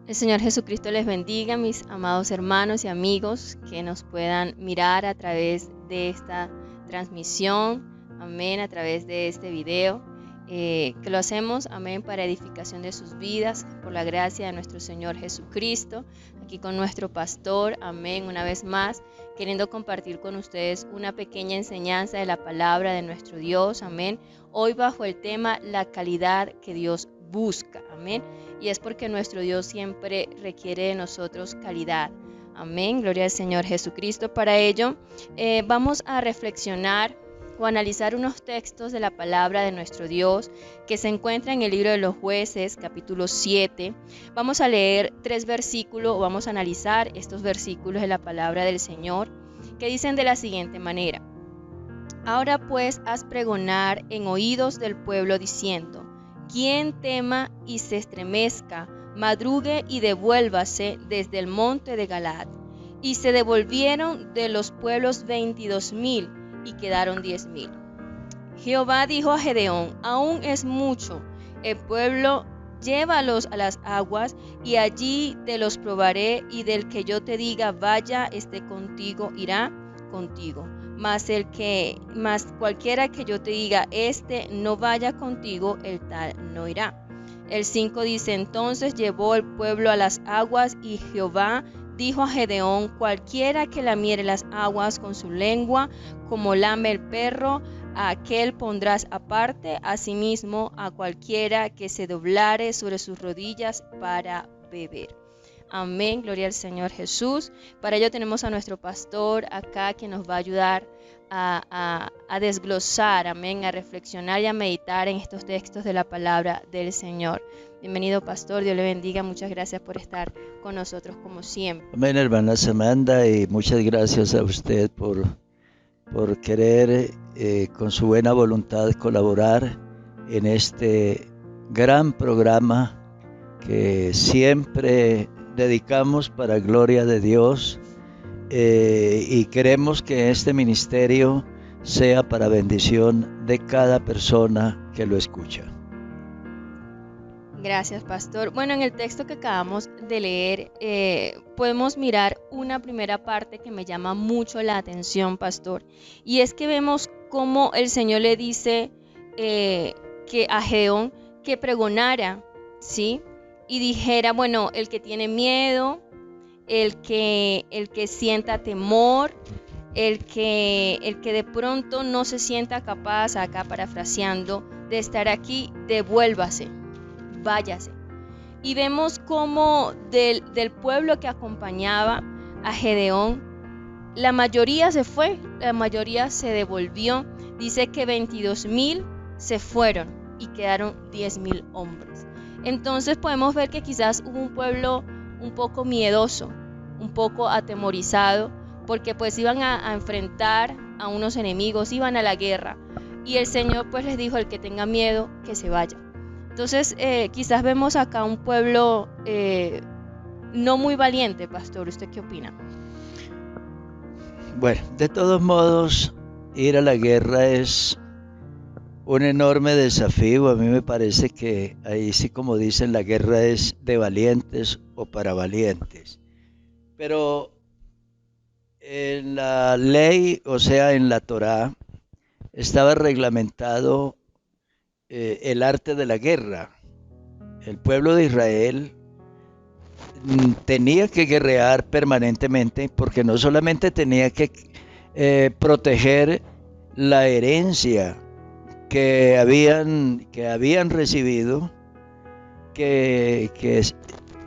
El Señor Jesucristo les bendiga, mis amados hermanos y amigos que nos puedan mirar a través de esta transmisión, amén, a través de este video, que lo hacemos, amén, para edificación de sus vidas, por la gracia de nuestro Señor Jesucristo, aquí con nuestro pastor, amén, una vez más, queriendo compartir con ustedes una pequeña enseñanza de la palabra de nuestro Dios, amén, hoy bajo el tema la calidad que Dios busca, amén. Y es porque nuestro Dios siempre requiere de nosotros calidad. Amén, gloria al Señor Jesucristo. Para ello vamos a reflexionar o analizar unos textos de la palabra de nuestro Dios que se encuentra en el libro de los Jueces, capítulo 7. Vamos a leer 3 versículos o vamos a analizar estos versículos de la palabra del Señor que dicen de la siguiente manera: Ahora pues haz pregonar en oídos del pueblo diciendo: quien tema y se estremezca, madrugue y devuélvase desde el monte de Galaad. Y se devolvieron de los pueblos 22,000 y quedaron 10,000. Jehová dijo a Gedeón: aún es mucho el pueblo, llévalos a las aguas, y allí te los probaré, y del que yo te diga vaya, esté contigo, irá contigo. Mas cualquiera que yo te diga no vaya contigo, el tal no irá. El 5 dice: entonces llevó el pueblo a las aguas, y Jehová dijo a Gedeón: cualquiera que lamiere las aguas con su lengua, como lame el perro, a aquel pondrás aparte; asimismo a cualquiera que se doblare sobre sus rodillas para beber. Amén, gloria al Señor Jesús. Para ello tenemos a nuestro pastor acá que nos va a ayudar a desglosar, amén, a reflexionar y a meditar en estos textos de la palabra del Señor. Bienvenido, pastor, Dios le bendiga, muchas gracias por estar con nosotros como siempre. Amén, hermana Samantha, y muchas gracias a usted por querer con su buena voluntad colaborar en este gran programa que siempre dedicamos para gloria de Dios, y queremos que este ministerio sea para bendición de cada persona que lo escucha. Gracias, pastor. Bueno, en el texto que acabamos de leer podemos mirar una primera parte que me llama mucho la atención, pastor, y es que vemos cómo el Señor le dice que a Gedeón que pregonara, ¿sí? Y dijera, bueno, el que tiene miedo, el que sienta temor, el que de pronto no se sienta capaz, acá parafraseando, de estar aquí, devuélvase, váyase. Y vemos cómo del pueblo que acompañaba a Gedeón, la mayoría se fue, la mayoría se devolvió. Dice que 22,000 se fueron y quedaron 10,000 hombres. Entonces podemos ver que quizás hubo un pueblo un poco miedoso, un poco atemorizado, porque pues iban a enfrentar a unos enemigos, iban a la guerra. Y el Señor pues les dijo: el que tenga miedo, que se vaya. Entonces quizás vemos acá un pueblo no muy valiente, pastor. ¿Usted qué opina? Bueno, de todos modos, ir a la guerra es un enorme desafío. A mí me parece que ahí sí, como dicen, la guerra es de valientes o para valientes. Pero en la ley, o sea, en la Torá, estaba reglamentado el arte de la guerra. El pueblo de Israel tenía que guerrear permanentemente, porque no solamente tenía que proteger la herencia que habían recibido, que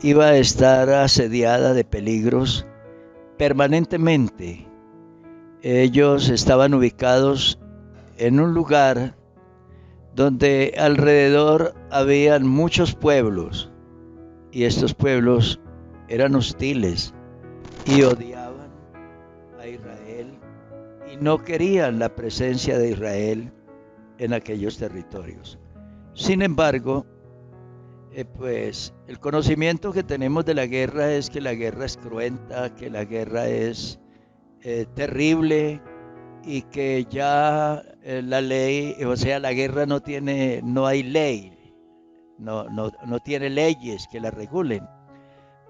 iba a estar asediada de peligros permanentemente. Ellos estaban ubicados en un lugar donde alrededor habían muchos pueblos, y estos pueblos eran hostiles y odiaban a Israel y no querían la presencia de Israel en aquellos territorios. Sin embargo, pues el conocimiento que tenemos de la guerra es que la guerra es cruenta, que la guerra es terrible, y que ya la ley, o sea, la guerra no hay ley, no tiene leyes que la regulen.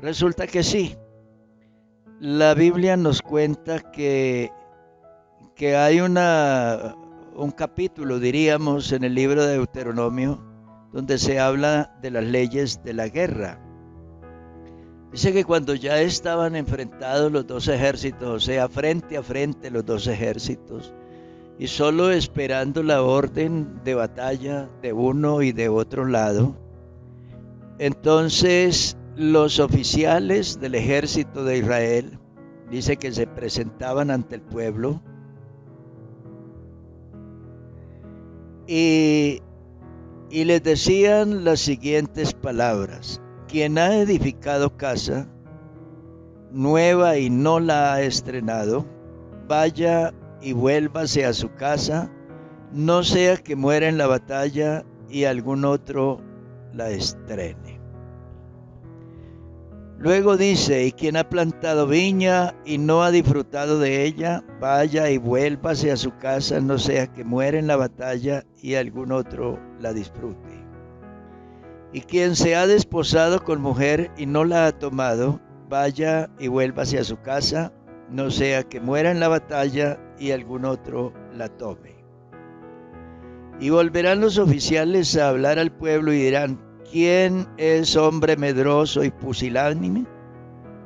Resulta que sí. La Biblia nos cuenta que hay un capítulo, diríamos, en el libro de Deuteronomio, donde se habla de las leyes de la guerra. Dice que cuando ya estaban enfrentados los dos ejércitos, o sea, frente a frente los dos ejércitos, y solo esperando la orden de batalla de uno y de otro lado, entonces los oficiales del ejército de Israel, dice que se presentaban ante el pueblo y les decían las siguientes palabras: quien ha edificado casa nueva y no la ha estrenado, vaya y vuélvase a su casa, no sea que muera en la batalla y algún otro la estrene. Luego dice: y quien ha plantado viña y no ha disfrutado de ella, vaya y vuélvase a su casa, no sea que muera en la batalla y algún otro la disfrute. Y quien se ha desposado con mujer y no la ha tomado, vaya y vuélvase a su casa, no sea que muera en la batalla y algún otro la tome. Y volverán los oficiales a hablar al pueblo y dirán: ¿quién es hombre medroso y pusilánime?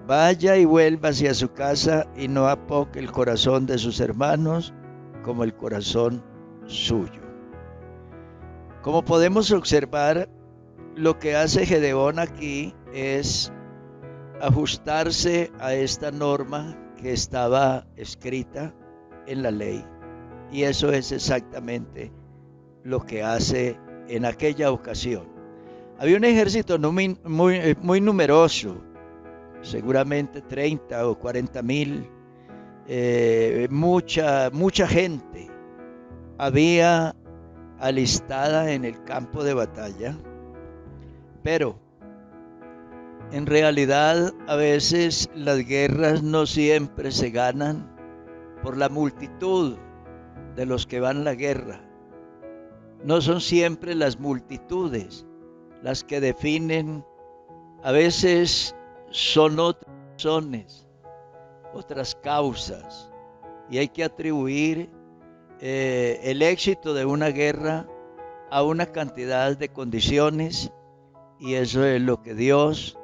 Vaya y vuélvase a su casa y no apoque el corazón de sus hermanos como el corazón suyo. Como podemos observar, lo que hace Gedeón aquí es ajustarse a esta norma que estaba escrita en la ley. Y eso es exactamente lo que hace en aquella ocasión. Había un ejército muy numeroso, seguramente 30 o 40,000, mucha gente había alistada en el campo de batalla, pero en realidad a veces las guerras no siempre se ganan por la multitud de los que van a la guerra. No son siempre las multitudes las que definen, a veces son otras razones, otras causas, y hay que atribuir el éxito de una guerra a una cantidad de condiciones, y eso es lo que Dios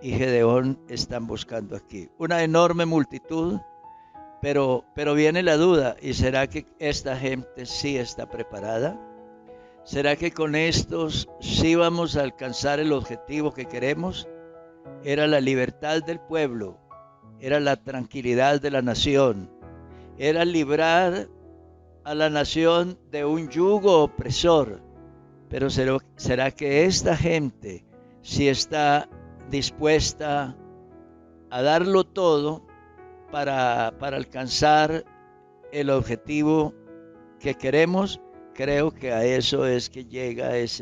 y Gedeón están buscando aquí. Una enorme multitud, pero viene la duda: ¿y será que esta gente sí está preparada? ¿Será que con estos sí vamos a alcanzar el objetivo que queremos? Era la libertad del pueblo, era la tranquilidad de la nación, era librar a la nación de un yugo opresor. Pero ¿será que esta gente sí está dispuesta a darlo todo para alcanzar el objetivo que queremos? Creo que a eso es que llega esa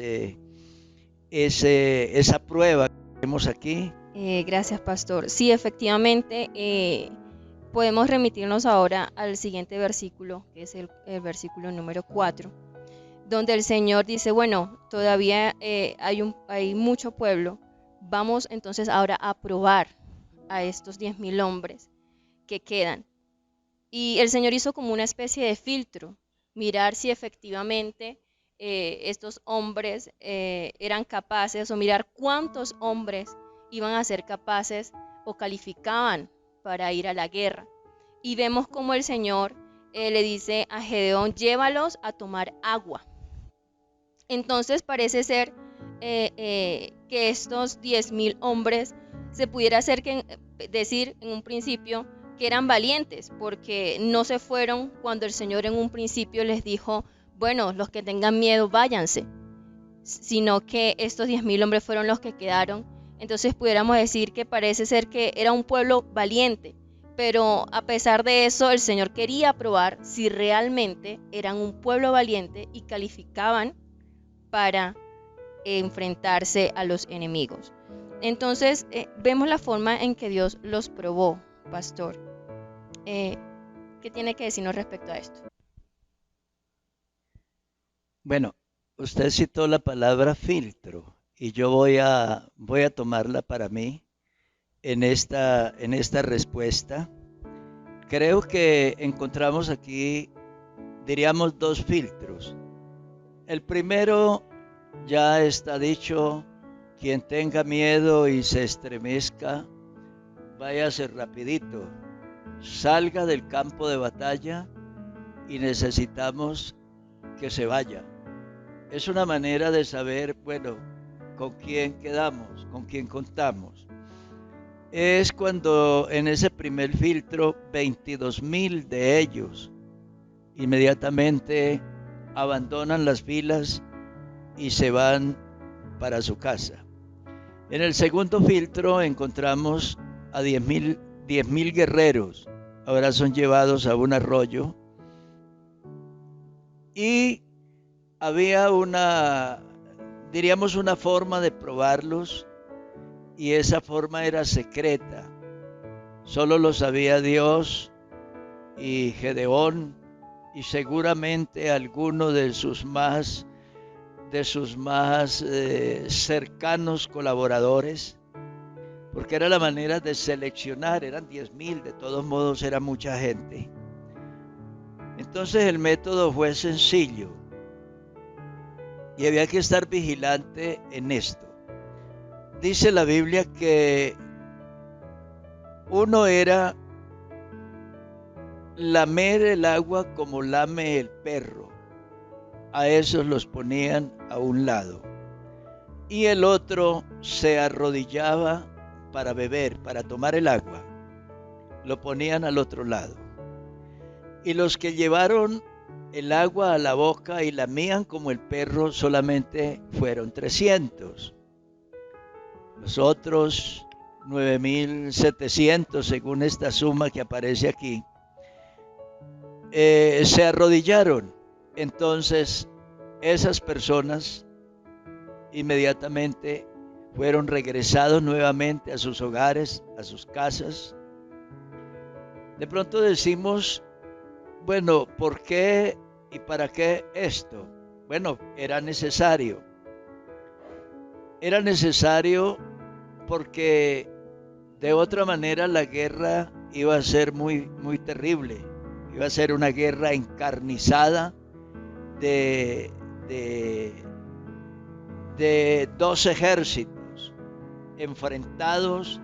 prueba que vemos aquí. Gracias, pastor. Sí, efectivamente, podemos remitirnos ahora al siguiente versículo, que es el versículo número 4, donde el Señor dice: bueno, todavía hay mucho pueblo, vamos entonces ahora a probar a estos 10,000 hombres que quedan. Y el Señor hizo como una especie de filtro, mirar si efectivamente estos hombres eran capaces, o mirar cuántos hombres iban a ser capaces o calificaban para ir a la guerra. Y vemos como el Señor le dice a Gedeón: llévalos a tomar agua. Entonces parece ser que estos 10,000 hombres se pudiera decir en un principio que eran valientes, porque no se fueron cuando el Señor en un principio les dijo: bueno, los que tengan miedo váyanse, sino que estos 10,000 hombres fueron los que quedaron. Entonces pudiéramos decir que parece ser que era un pueblo valiente, pero a pesar de eso el Señor quería probar si realmente eran un pueblo valiente y calificaban para enfrentarse a los enemigos. Entonces vemos la forma en que Dios los probó, pastor. ¿Qué tiene que decirnos respecto a esto? Bueno, usted citó la palabra filtro y yo voy a tomarla para mí. en esta respuesta. Creo que encontramos aquí, diríamos, dos filtros. El primero ya está dicho: quien tenga miedo y se estremezca, váyase rapidito, salga del campo de batalla y necesitamos que se vaya. Es una manera de saber, bueno, con quién quedamos, con quién contamos. Es cuando en ese primer filtro 22,000 de ellos inmediatamente abandonan las filas y se van para su casa. En el segundo filtro encontramos a 10,000 guerreros. Ahora son llevados a un arroyo y había diríamos, una forma de probarlos, y esa forma era secreta. Solo lo sabía Dios y Gedeón y seguramente alguno de sus más cercanos colaboradores, porque era la manera de seleccionar. Eran 10,000, de todos modos era mucha gente. Entonces el método fue sencillo y había que estar vigilante en esto. Dice la Biblia que uno era lamer el agua como lame el perro. A esos los ponían a un lado. Y el otro se arrodillaba para beber, para tomar el agua. Lo ponían al otro lado. Y los que llevaron el agua a la boca y lamían como el perro solamente fueron 300. Los otros 9,700, según esta suma que aparece aquí, se arrodillaron. Entonces esas personas inmediatamente fueron regresados nuevamente a sus hogares, a sus casas. De pronto decimos, bueno, ¿por qué y para qué esto? Bueno, era necesario. Era necesario porque de otra manera la guerra iba a ser muy, muy terrible. Iba a ser una guerra encarnizada de dos ejércitos enfrentados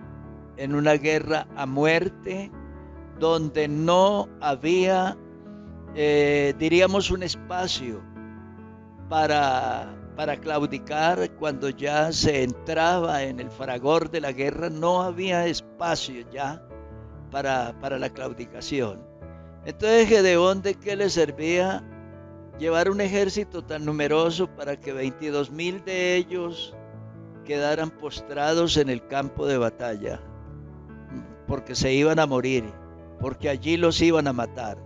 en una guerra a muerte, donde no había, diríamos, un espacio para claudicar. Cuando ya se entraba en el fragor de la guerra, no había espacio ya para la claudicación. Entonces, Gedeón, ¿de qué le servía llevar un ejército tan numeroso para que 22,000 de ellos quedaran postrados en el campo de batalla? Porque se iban a morir, porque allí los iban a matar.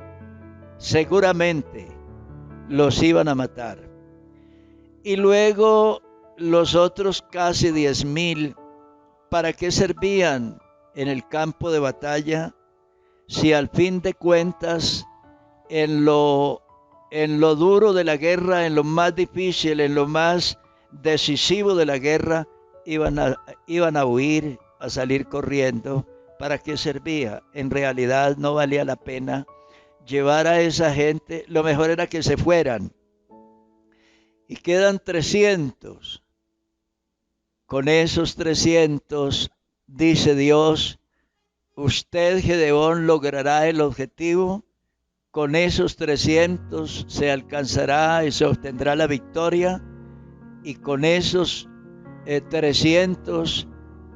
Seguramente los iban a matar. Y luego los otros casi 10,000, ¿para qué servían en el campo de batalla? Si al fin de cuentas, en lo duro de la guerra, en lo más difícil, en lo más decisivo de la guerra, iban a huir, a salir corriendo. ¿Para qué servía? En realidad no valía la pena llevar a esa gente. Lo mejor era que se fueran. Y quedan 300. Con esos 300, dice Dios, usted, Gedeón, logrará el objetivo. Con esos 300 se alcanzará y se obtendrá la victoria. Y con esos 300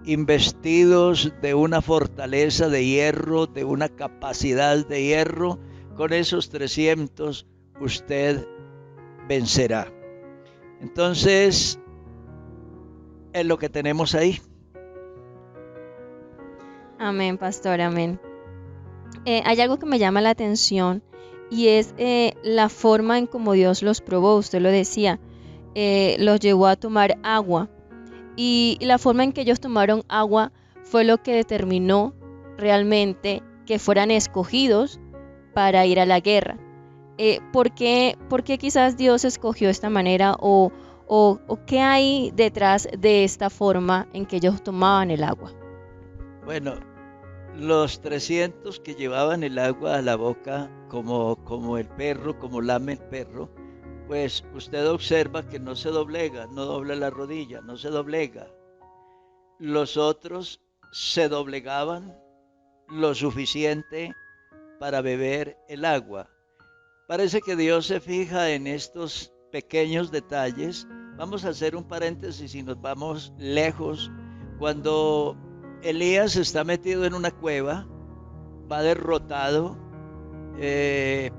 investidos de una fortaleza de hierro, de una capacidad de hierro, con esos 300 usted vencerá. Entonces, es lo que tenemos ahí. Amén, pastor, amén. Hay algo que me llama la atención y es la forma en cómo Dios los probó. Usted lo decía, los llevó a tomar agua, y la forma en que ellos tomaron agua fue lo que determinó realmente que fueran escogidos para ir a la guerra. ¿Por qué quizás Dios escogió esta manera, o qué hay detrás de esta forma en que ellos tomaban el agua? Bueno, los 300 que llevaban el agua a la boca, como el perro, como lame el perro, pues usted observa que no se doblega, no dobla la rodilla, no se doblega. Los otros se doblegaban lo suficiente para beber el agua. Parece que Dios se fija en estos pequeños detalles. Vamos a hacer un paréntesis y nos vamos lejos. Cuando Elías está metido en una cueva, va derrotado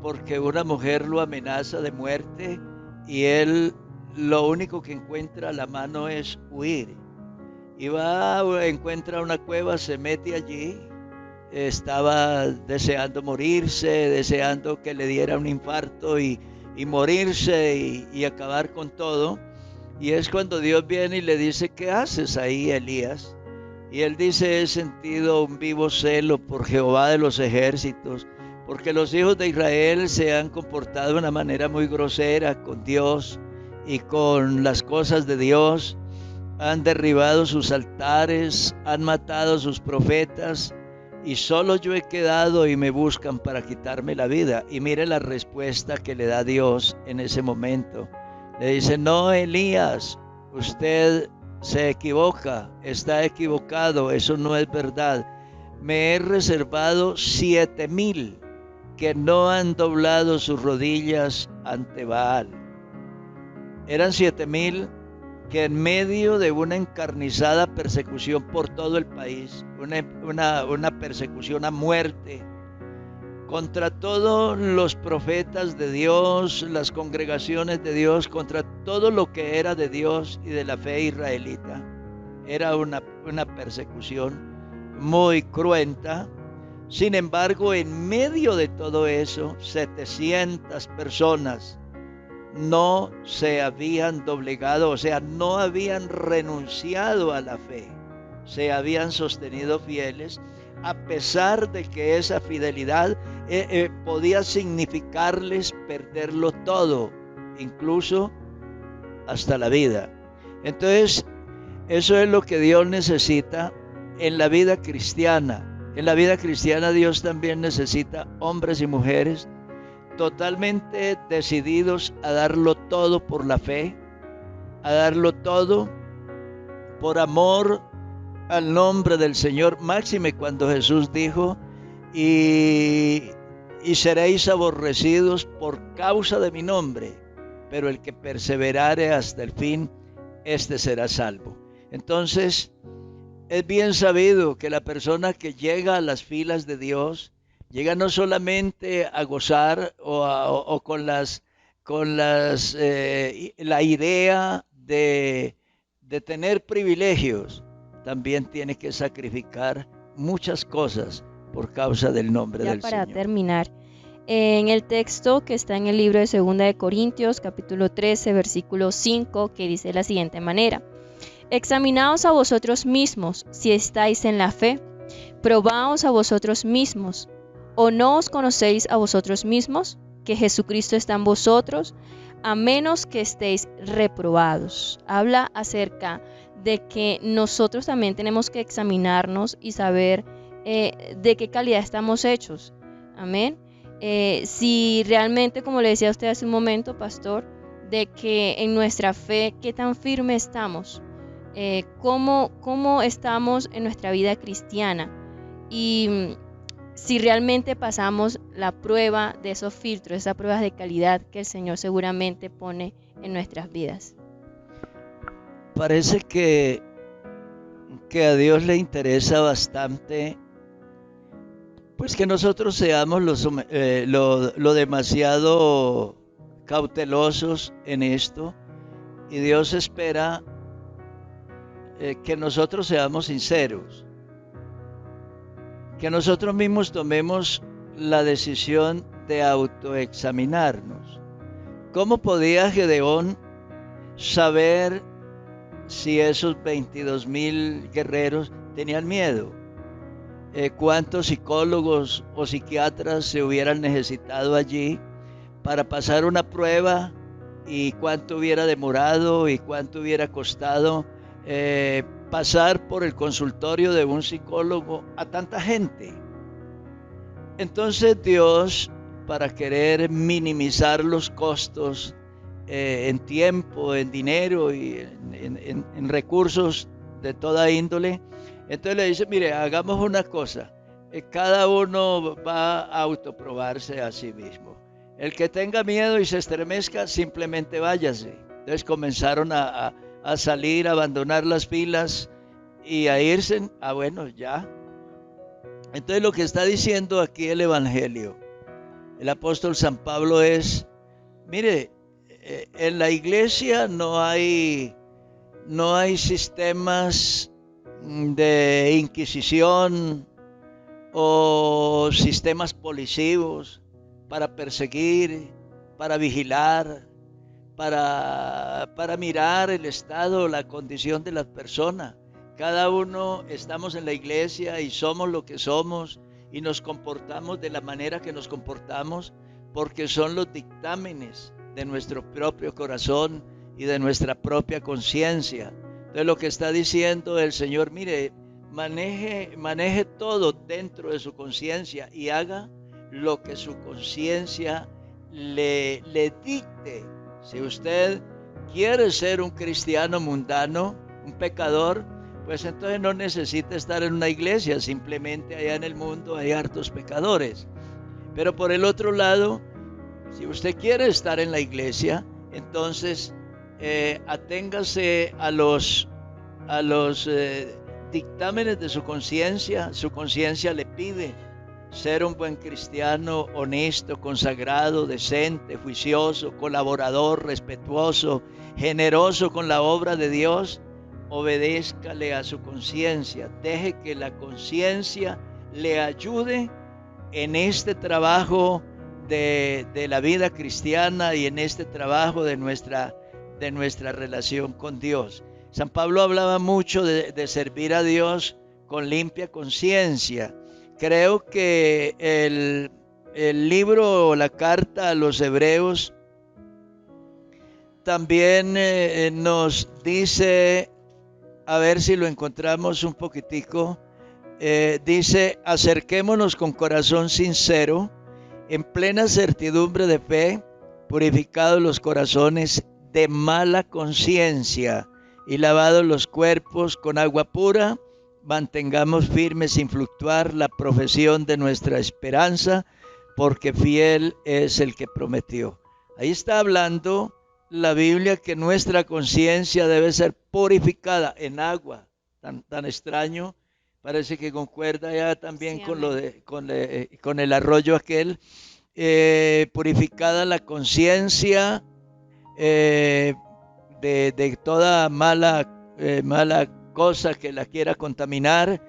porque una mujer lo amenaza de muerte y él lo único que encuentra a la mano es huir. Y encuentra una cueva, se mete allí. Estaba deseando morirse, deseando que le diera un infarto y morirse y acabar con todo. Y es cuando Dios viene y le dice: ¿qué haces ahí, Elías? Y él dice: he sentido un vivo celo por Jehová de los ejércitos, porque los hijos de Israel se han comportado de una manera muy grosera con Dios y con las cosas de Dios. Han derribado sus altares, han matado a sus profetas, y solo yo he quedado y me buscan para quitarme la vida. Y mire la respuesta que le da Dios en ese momento. Le dice: no, Elías, usted se equivoca, está equivocado, eso no es verdad. Me he reservado 7,000 que no han doblado sus rodillas ante Baal. Eran 7,000 que en medio de una encarnizada persecución por todo el país, una persecución a muerte, contra todos los profetas de Dios, las congregaciones de Dios, contra todo lo que era de Dios y de la fe israelita, era una persecución muy cruenta. Sin embargo, en medio de todo eso, 700 personas no se habían doblegado, o sea, no habían renunciado a la fe, se habían sostenido fieles, a pesar de que esa fidelidad podía significarles perderlo todo, incluso hasta la vida. Entonces, eso es lo que Dios necesita en la vida cristiana. En la vida cristiana Dios también necesita hombres y mujeres totalmente decididos a darlo todo por la fe, a darlo todo por amor al nombre del Señor. Máxime cuando Jesús dijo: y seréis aborrecidos por causa de mi nombre, pero el que perseverare hasta el fin, este será salvo. Entonces, es bien sabido que la persona que llega a las filas de Dios llega no solamente a gozar o con la idea de tener privilegios, también tiene que sacrificar muchas cosas por causa del nombre del Señor. Ya para terminar, en el texto que está en el libro de 2 de Corintios, capítulo 13, versículo 5, que dice de la siguiente manera: examinaos a vosotros mismos si estáis en la fe, probaos a vosotros mismos. ¿O no os conocéis a vosotros mismos, que Jesucristo está en vosotros, a menos que estéis reprobados? Habla acerca de que nosotros también tenemos que examinarnos y saber de qué calidad estamos hechos. Amén. Si realmente, como le decía a usted hace un momento, pastor, de que en nuestra fe, qué tan firme estamos, cómo estamos en nuestra vida cristiana, y si realmente pasamos la prueba de esos filtros, esas pruebas de calidad que el Señor seguramente pone en nuestras vidas. Parece que a Dios le interesa bastante, pues, que nosotros seamos lo demasiado cautelosos en esto, y Dios espera que nosotros seamos sinceros, que nosotros mismos tomemos la decisión de autoexaminarnos. ¿Cómo podía Gedeón saber si esos 22,000 guerreros tenían miedo? ¿Cuántos psicólogos o psiquiatras se hubieran necesitado allí para pasar una prueba? ¿Y cuánto hubiera demorado y cuánto hubiera costado pasar por el consultorio de un psicólogo a tanta gente. Entonces Dios, para querer minimizar los costos en tiempo, en dinero y en recursos de toda índole, entonces le dice, mire, hagamos una cosa, cada uno va a autoprobarse a sí mismo. El que tenga miedo y se estremezca, simplemente váyase. Entonces comenzaron a salir, a abandonar las filas y a irse. Bueno, ya. Entonces lo que está diciendo aquí el Evangelio, el apóstol San Pablo es, mire, en la iglesia no hay sistemas de inquisición o sistemas policivos para perseguir, para vigilar, para mirar el estado, la condición de la persona. Cada uno estamos en la iglesia y somos lo que somos y nos comportamos de la manera que nos comportamos porque son los dictámenes de nuestro propio corazón y de nuestra propia conciencia. Entonces lo que está diciendo el Señor, mire, maneje todo dentro de su conciencia y haga lo que su conciencia le dicte. Si usted quiere ser un cristiano mundano, un pecador, pues entonces no necesita estar en una iglesia, simplemente allá en el mundo hay hartos pecadores. Pero por el otro lado, si usted quiere estar en la iglesia, entonces aténgase a los dictámenes de su conciencia. Su conciencia le pide ser un buen cristiano, honesto, consagrado, decente, juicioso, colaborador, respetuoso, generoso con la obra de Dios. Obedézcale a su conciencia, deje que la conciencia le ayude en este trabajo de la vida cristiana y en este trabajo de nuestra relación con Dios. San Pablo hablaba mucho de servir a Dios con limpia conciencia. Creo que el libro o la carta a los Hebreos también nos dice, a ver si lo encontramos un poquitico, dice, acerquémonos con corazón sincero, en plena certidumbre de fe, purificados los corazones de mala conciencia y lavados los cuerpos con agua pura, mantengamos firmes sin fluctuar la profesión de nuestra esperanza, porque fiel es el que prometió. Ahí está hablando la Biblia que nuestra conciencia debe ser purificada en agua. Tan extraño, parece que concuerda ya también sí, con el arroyo aquel. Purificada la conciencia de toda mala cosa que la quiera contaminar,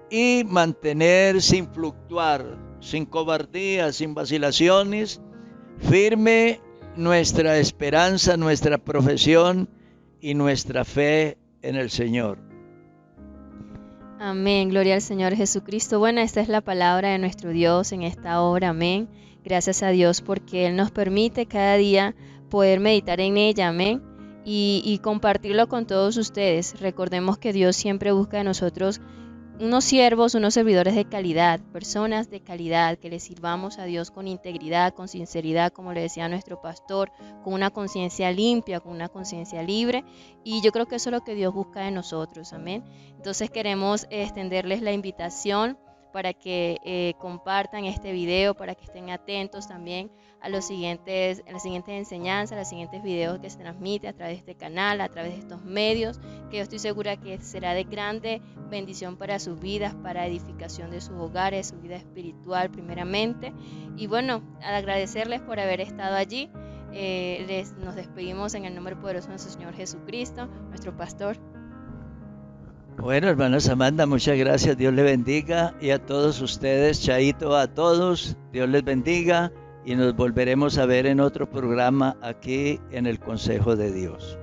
y mantener sin fluctuar, sin cobardía, sin vacilaciones, firme nuestra esperanza, nuestra profesión y nuestra fe en el Señor. Amén, gloria al Señor Jesucristo. Bueno, esta es la palabra de nuestro Dios en esta hora, amén. Gracias a Dios porque Él nos permite cada día poder meditar en ella, amén, y compartirlo con todos ustedes. Recordemos que Dios siempre busca de nosotros unos siervos, unos servidores de calidad, personas de calidad, que le sirvamos a Dios con integridad, con sinceridad, como le decía nuestro pastor, con una conciencia limpia, con una conciencia libre, y yo creo que eso es lo que Dios busca de nosotros, amén. Entonces queremos extenderles la invitación para que compartan este video, para que estén atentos también a las siguientes enseñanzas, a los siguientes videos que se transmiten a través de este canal, a través de estos medios, que yo estoy segura que será de grande bendición para sus vidas, para edificación de sus hogares, su vida espiritual primeramente. Y bueno, al agradecerles por haber estado allí, nos despedimos en el nombre poderoso de nuestro Señor Jesucristo, nuestro pastor. Bueno, hermanos Amanda, muchas gracias, Dios le bendiga, y a todos ustedes, chaito a todos, Dios les bendiga, y nos volveremos a ver en otro programa aquí en el Consejo de Dios.